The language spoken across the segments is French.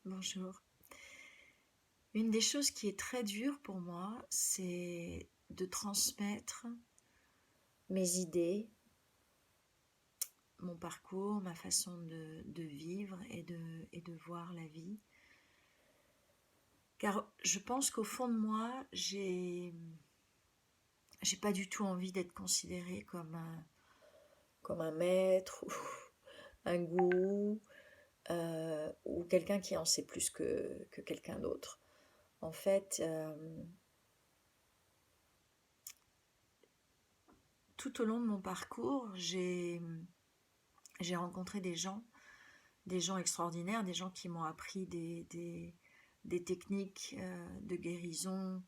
Bonjour. Une des choses qui est très dure pour moi, c'est de transmettre mes idées, mon parcours, ma façon de vivre et de voir la vie. Car je pense qu'au fond de moi, j'ai pas du tout envie d'être considérée comme un maître ou un gourou ou quelqu'un qui en sait plus que quelqu'un d'autre. En fait, tout au long de mon parcours, j'ai rencontré des gens extraordinaires, des gens qui m'ont appris des techniques de guérison,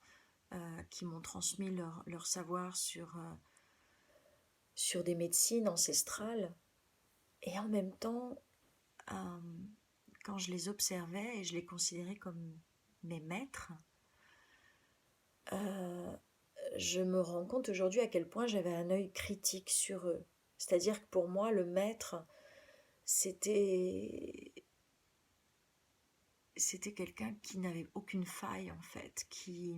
qui m'ont transmis leur savoir sur des médecines ancestrales. Et en même temps, euh, quand je les observais et je les considérais comme mes maîtres, euh, je me rends compte aujourd'hui à quel point j'avais un œil critique sur eux. C'est-à-dire que pour moi, le maître, c'était c'était quelqu'un qui n'avait aucune faille en fait, qui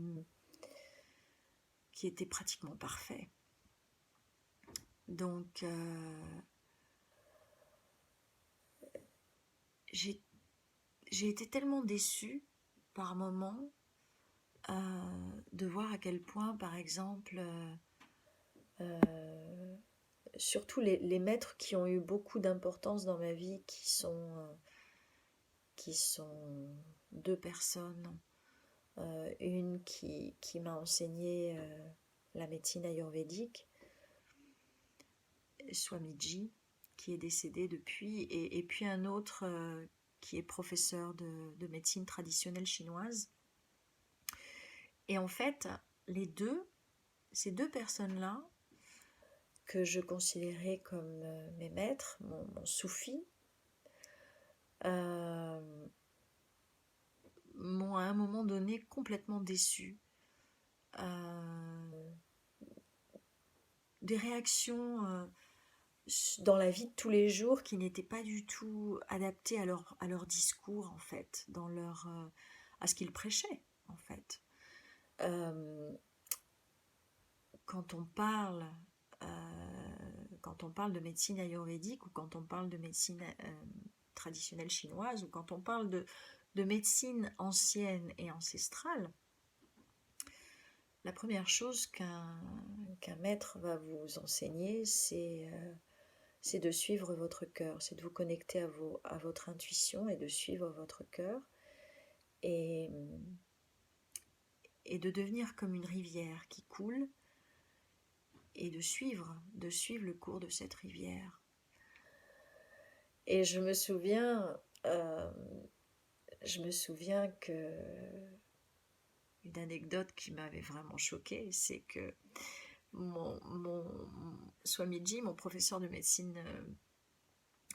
était pratiquement parfait. Donc j'ai été tellement déçue par moments de voir à quel point, par exemple, surtout les maîtres qui ont eu beaucoup d'importance dans ma vie, qui sont deux personnes, une qui m'a enseigné la médecine ayurvédique, Swamiji, qui est décédé depuis, et puis un autre qui est professeur de médecine traditionnelle chinoise. Et en fait, ces deux personnes-là, que je considérais comme mes maîtres, mon soufi, m'ont à un moment donné complètement déçue. Des réactions dans la vie de tous les jours qui n'étaient pas du tout adaptées à leur discours, en fait, à ce qu'ils prêchaient, en fait. Euh, quand on parle quand on parle de médecine ayurvédique ou quand on parle de médecine traditionnelle chinoise ou quand on parle de médecine ancienne et ancestrale, la première chose qu'un maître va vous enseigner, c'est de suivre votre cœur, c'est de vous connecter à votre intuition et de suivre votre cœur et, et de devenir comme une rivière qui coule et de suivre le cours de cette rivière. Et euh, je me souviens que une anecdote qui m'avait vraiment choquée, c'est que mon Swamiji, mon professeur de médecine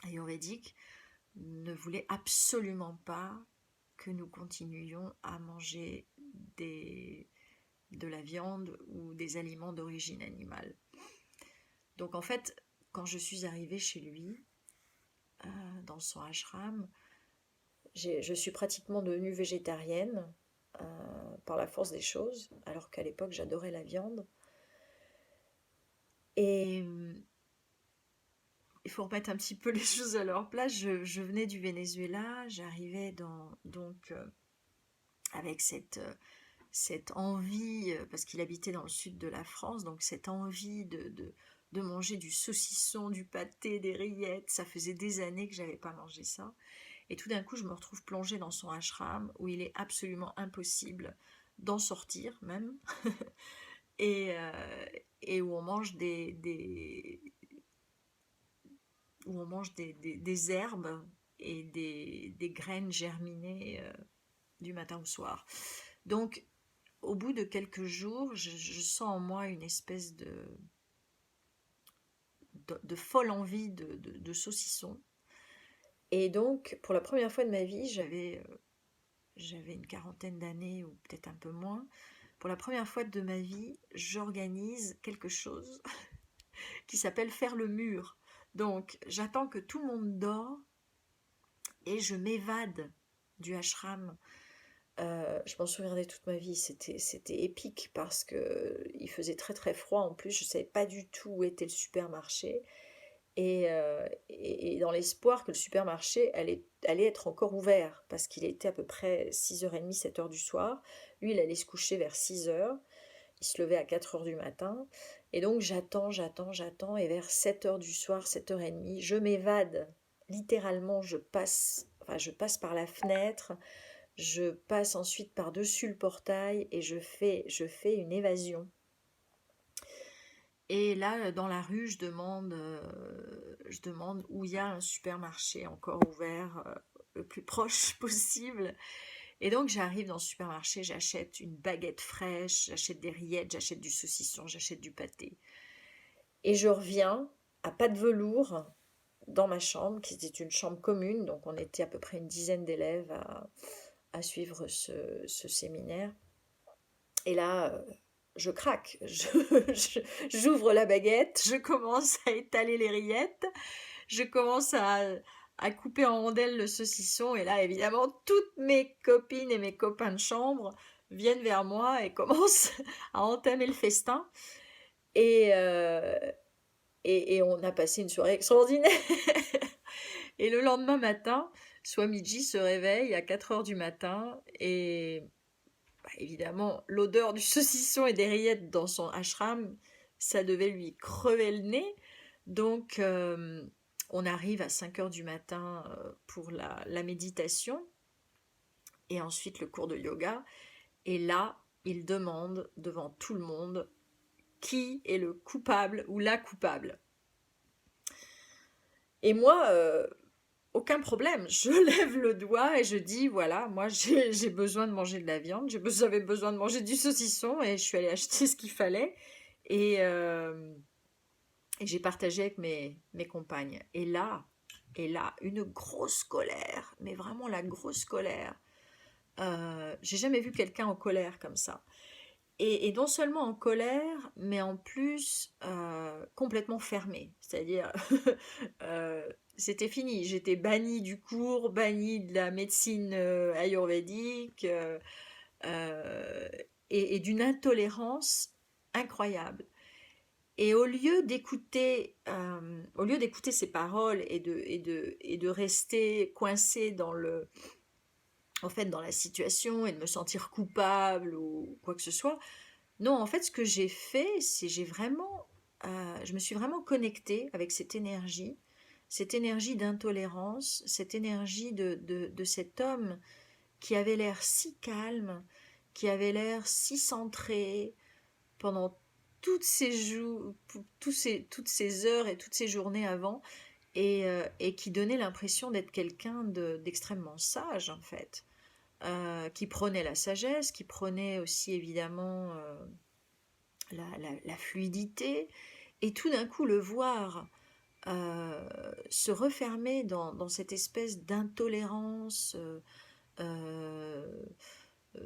ayurvédique, ne voulait absolument pas que nous continuions à manger de la viande ou des aliments d'origine animale. Donc en fait, quand je suis arrivée chez lui, dans son ashram, je suis pratiquement devenue végétarienne par la force des choses, alors qu'à l'époque j'adorais la viande. Et il faut remettre un petit peu les choses à leur place. Je venais du Venezuela, j'arrivais donc avec cette envie, parce qu'il habitait dans le sud de la France, donc cette envie de manger du saucisson, du pâté, des rillettes. Ça faisait des années que je n'avais pas mangé ça. Et tout d'un coup, je me retrouve plongée dans son ashram où il est absolument impossible d'en sortir même. et, et où on mange où on mange des herbes et des graines germinées du matin au soir. Donc, au bout de quelques jours, je sens en moi une espèce de folle envie de saucisson. Et donc, pour la première fois de ma vie, j'avais une quarantaine d'années ou peut-être un peu moins. Pour la première fois de ma vie, j'organise quelque chose qui s'appelle faire le mur. Donc, j'attends que tout le monde dort et je m'évade du ashram. Je m'en souviendrai toute ma vie, c'était épique parce que il faisait très très froid en plus, je savais pas du tout où était le supermarché et dans l'espoir que le supermarché allait être encore ouvert parce qu'il était à peu près 6h30, 7 heures du soir. Lui, il allait se coucher vers 6 heures, il se levait à 4 heures du matin et donc j'attends et vers 7 heures du soir, 7h30, je m'évade. Littéralement, je passe par la fenêtre, je passe ensuite par-dessus le portail et je fais une évasion. Et là, dans la rue, je demande où il y a un supermarché encore ouvert le plus proche possible. Et donc, j'arrive dans le supermarché, j'achète une baguette fraîche, j'achète des rillettes, j'achète du saucisson, j'achète du pâté. Et je reviens à pas de velours dans ma chambre, qui était une chambre commune, donc on était à peu près une dizaine d'élèves à suivre ce séminaire. Et là, je craque, j'ouvre la baguette, je commence à étaler les rillettes, je commence à couper en rondelles le saucisson, et là, évidemment, toutes mes copines et mes copains de chambre viennent vers moi et commencent à entamer le festin. Et, euh, et on a passé une soirée extraordinaire. Et le lendemain matin, Swamiji se réveille à 4 heures du matin et évidemment, l'odeur du saucisson et des rillettes dans son ashram, ça devait lui crever le nez. Donc, on arrive à 5 heures du matin pour la méditation et ensuite le cours de yoga. Et là, il demande devant tout le monde qui est le coupable ou la coupable. Et moi, aucun problème, je lève le doigt et je dis voilà, moi j'ai besoin de manger de la viande, j'avais besoin de manger du saucisson et je suis allée acheter ce qu'il fallait et, euh, et j'ai partagé avec mes compagnes. Et là, une grosse colère, mais vraiment la grosse colère. J'ai jamais vu quelqu'un en colère comme ça. Et non seulement en colère, mais en plus complètement fermée. C'est-à-dire, euh, c'était fini. J'étais bannie du cours, bannie de la médecine ayurvédique euh, et d'une intolérance incroyable. Et au lieu d'écouter ces paroles et de rester coincée dans la situation et de me sentir coupable ou quoi que ce soit, non, en fait, ce que j'ai fait, c'est je me suis vraiment connectée avec cette énergie d'intolérance, cette énergie de cet homme qui avait l'air si calme, qui avait l'air si centré pendant toutes ces heures et toutes ces journées avant, et qui donnait l'impression d'être quelqu'un d'extrêmement sage, en fait, qui prenait la sagesse, qui prenait aussi évidemment la fluidité, et tout d'un coup le voir se refermer dans cette espèce d'intolérance, euh,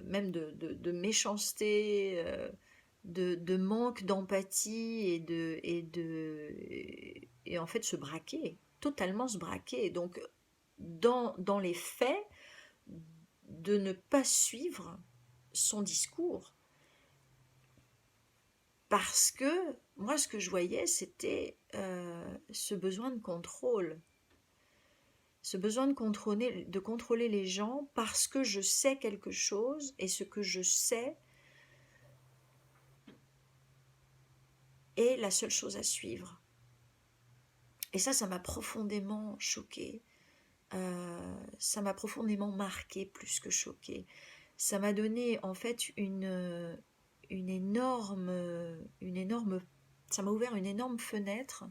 même de méchanceté, de manque d'empathie et en fait se braquer, totalement se braquer. Donc dans les faits, de ne pas suivre son discours. Parce que moi, ce que je voyais, c'était ce besoin de contrôle. Ce besoin de contrôler les gens parce que je sais quelque chose et ce que je sais est la seule chose à suivre. Et ça m'a profondément choquée. Ça m'a profondément marquée plus que choquée. Ça m'a donné en fait une énorme, ça m'a ouvert une énorme fenêtre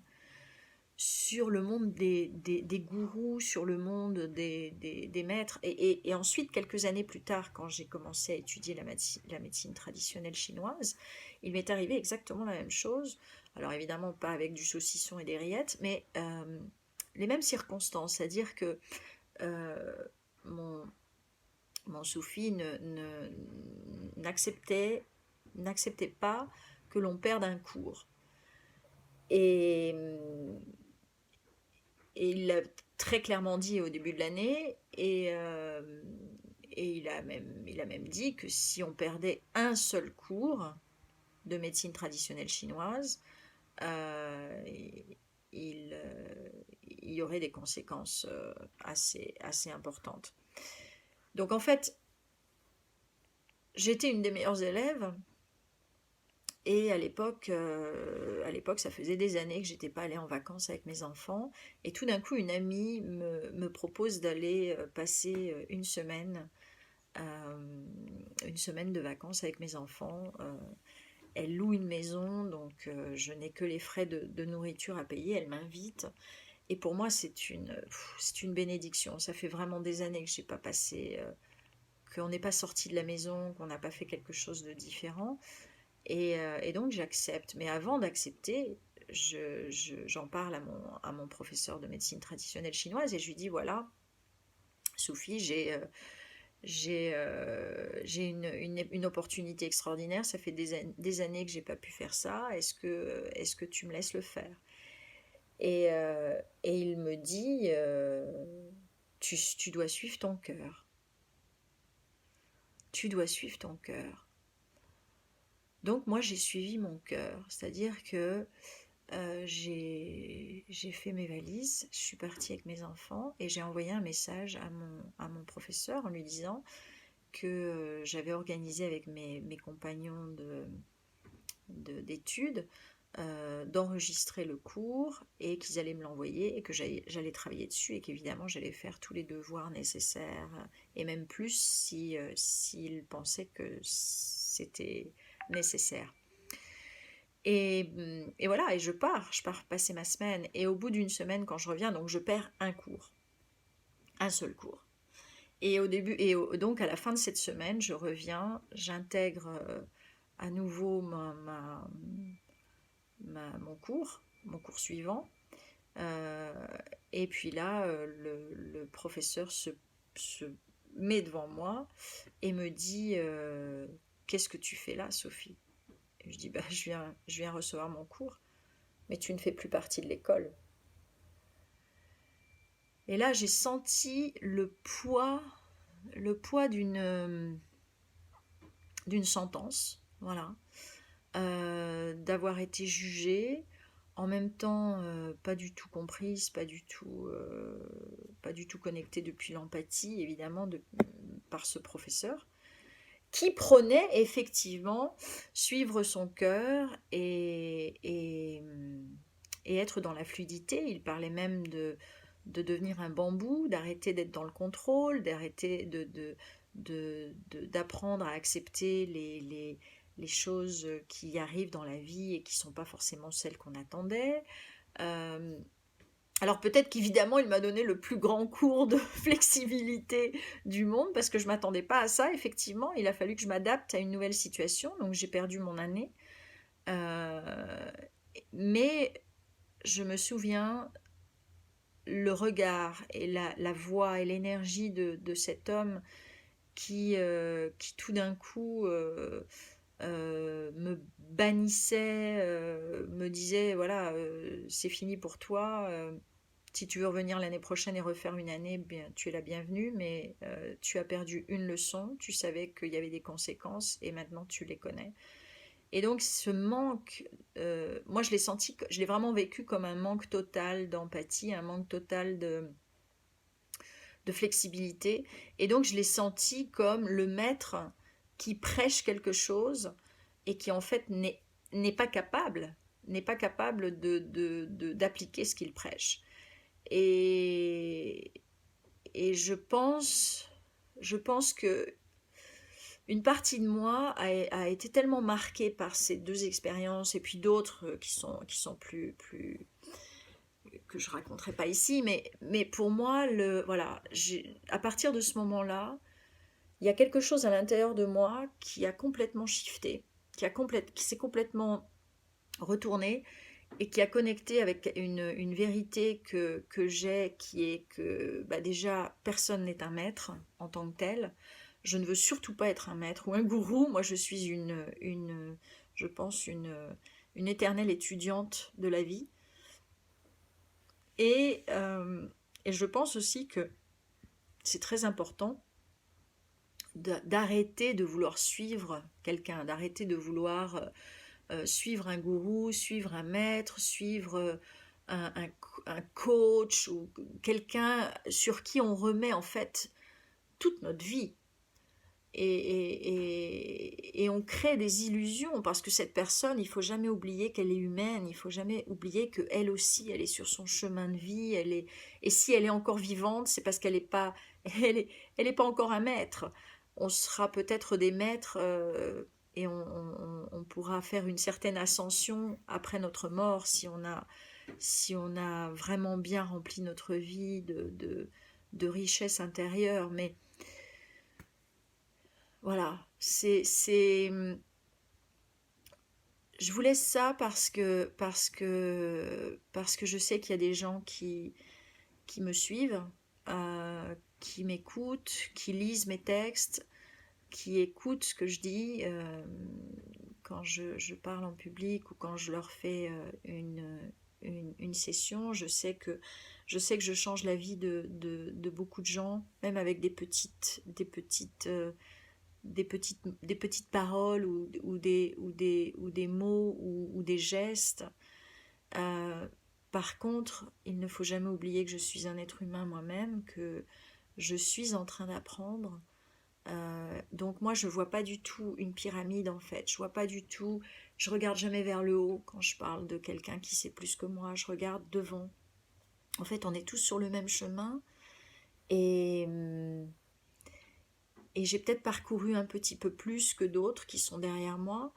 sur le monde des gourous, sur le monde des maîtres. Et ensuite, quelques années plus tard, quand j'ai commencé à étudier la médecine traditionnelle chinoise, il m'est arrivé exactement la même chose. Alors évidemment, pas avec du saucisson et des rillettes, mais les mêmes circonstances. C'est-à-dire que euh, mon, mon soufi n'acceptait pas que l'on perde un cours. Et, et il l'a très clairement dit au début de l'année. il a même dit que si on perdait un seul cours de médecine traditionnelle chinoise, euh, il, euh, il y aurait des conséquences assez importantes. Donc en fait, j'étais une des meilleures élèves. Et à l'époque, ça faisait des années que j'étais pas allée en vacances avec mes enfants. Et tout d'un coup, une amie me propose d'aller passer une semaine de vacances avec mes enfants. Elle loue une maison, donc je n'ai que les frais de nourriture à payer. Elle m'invite. Et pour moi, c'est une bénédiction. Ça fait vraiment des années que j'ai pas passé, qu'on n'est pas sorti de la maison, qu'on n'a pas fait quelque chose de différent. Et donc j'accepte. Mais avant d'accepter, j'en parle à mon professeur de médecine traditionnelle chinoise et je lui dis, voilà, Sophie, j'ai une opportunité extraordinaire. Ça fait des années que j'ai pas pu faire ça. Est-ce que tu me laisses le faire? Et il me dit, tu dois suivre ton cœur. Tu dois suivre ton cœur. Donc moi j'ai suivi mon cœur, c'est-à-dire que j'ai fait mes valises, je suis partie avec mes enfants et j'ai envoyé un message à mon professeur en lui disant que j'avais organisé avec mes compagnons d'études d'enregistrer le cours et qu'ils allaient me l'envoyer et que j'allais travailler dessus et qu'évidemment j'allais faire tous les devoirs nécessaires et même plus si, s'ils pensaient que c'était nécessaire. Et voilà, et je pars passer ma semaine. Et au bout d'une semaine, quand je reviens, donc je perds un cours, un seul cours. Donc à la fin de cette semaine, je reviens, j'intègre à nouveau mon cours suivant. Euh, et puis là, le professeur se met devant moi et me dit qu'est-ce que tu fais là, Sophie? Et je dis bah, je viens recevoir mon cours, mais tu ne fais plus partie de l'école. Et là, j'ai senti le poids d'une sentence, voilà, d'avoir été jugée, en même temps pas du tout comprise, pas du tout connectée depuis l'empathie, évidemment, par ce professeur, qui prônait effectivement suivre son cœur et être dans la fluidité. Il parlait même de devenir un bambou, d'arrêter d'être dans le contrôle, d'arrêter d'apprendre à accepter les choses qui arrivent dans la vie et qui ne sont pas forcément celles qu'on attendait. Euh, alors peut-être qu'évidemment il m'a donné le plus grand cours de flexibilité du monde parce que je ne m'attendais pas à ça. Effectivement, il a fallu que je m'adapte à une nouvelle situation, donc j'ai perdu mon année. Euh, mais je me souviens le regard et la voix et l'énergie de cet homme qui tout d'un coup me bannissait, me disait voilà, c'est fini pour toi. Si tu veux revenir l'année prochaine et refaire une année, bien, tu es la bienvenue, mais tu as perdu une leçon, tu savais qu'il y avait des conséquences et maintenant tu les connais. Et donc ce manque, moi je l'ai senti, je l'ai vraiment vécu comme un manque total d'empathie, un manque total de flexibilité. Et donc je l'ai senti comme le maître qui prêche quelque chose et qui en fait n'est pas capable, d'appliquer ce qu'il prêche. Et, et je pense que une partie de moi a été tellement marquée par ces deux expériences et puis d'autres qui sont plus que je raconterai pas ici, mais pour moi, voilà, à partir de ce moment-là, il y a quelque chose à l'intérieur de moi qui a complètement shifté, qui s'est complètement retourné et qui a connecté avec une vérité que j'ai, qui est que bah déjà, personne n'est un maître en tant que tel. Je ne veux surtout pas être un maître ou un gourou. Moi, je suis je pense, une éternelle étudiante de la vie. Et, euh, et je pense aussi que c'est très important d'arrêter de vouloir suivre quelqu'un, d'arrêter de vouloir suivre un gourou, suivre un maître, suivre un coach ou quelqu'un sur qui on remet en fait toute notre vie. Et on crée des illusions parce que cette personne, il faut jamais oublier qu'elle est humaine, il faut jamais oublier qu'elle aussi, elle est sur son chemin de vie, et si elle est encore vivante, c'est parce qu'elle n'est pas, elle est pas encore un maître. On sera peut-être des maîtres et on pourra faire une certaine ascension après notre mort si on a vraiment bien rempli notre vie de richesse intérieure. Mais voilà, je vous laisse ça parce que je sais qu'il y a des gens qui me suivent, qui m'écoutent, qui lisent mes textes, qui écoutent ce que je dis quand je parle en public ou quand je leur fais une session. Je sais que je change la vie de beaucoup de gens, même avec des petites paroles ou des mots ou des gestes. Euh, Par contre, il ne faut jamais oublier que je suis un être humain moi-même, que je suis en train d'apprendre. Donc moi, je vois pas du tout une pyramide en fait. Je vois pas du tout. Je regarde jamais vers le haut quand je parle de quelqu'un qui sait plus que moi. Je regarde devant. En fait, on est tous sur le même chemin et et j'ai peut-être parcouru un petit peu plus que d'autres qui sont derrière moi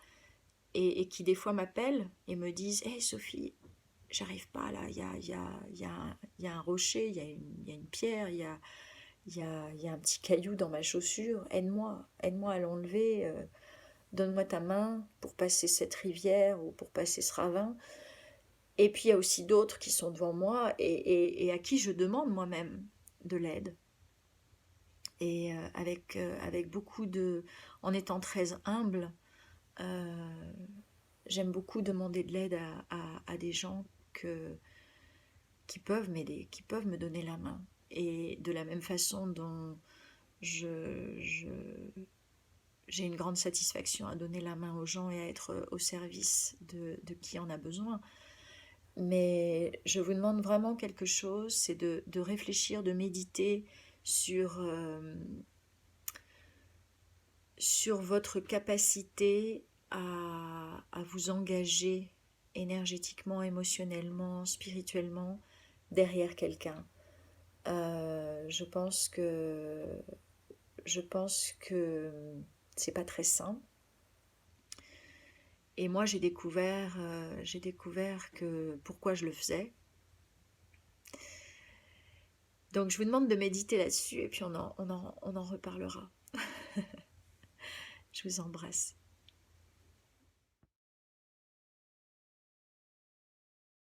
et qui des fois m'appellent et me disent Hey Sophie, j'arrive pas là, il y a un rocher, il y a une pierre, il y a un petit caillou dans ma chaussure, aide-moi à l'enlever, donne-moi ta main pour passer cette rivière ou pour passer ce ravin. Et puis il y a aussi d'autres qui sont devant moi et à qui je demande moi-même de l'aide. Et avec beaucoup de... En étant très humble, euh, j'aime beaucoup demander de l'aide à des gens qui peuvent m'aider, qui peuvent me donner la main. Et de la même façon dont je, je, j'ai une grande satisfaction à donner la main aux gens et à être au service de qui en a besoin. Mais je vous demande vraiment quelque chose, c'est de réfléchir, de méditer sur, sur votre capacité à vous engager énergétiquement, émotionnellement, spirituellement derrière quelqu'un. Je pense que c'est pas très sain. Et moi, j'ai découvert que pourquoi je le faisais. Donc, je vous demande de méditer là-dessus et puis on en reparlera. Je vous embrasse.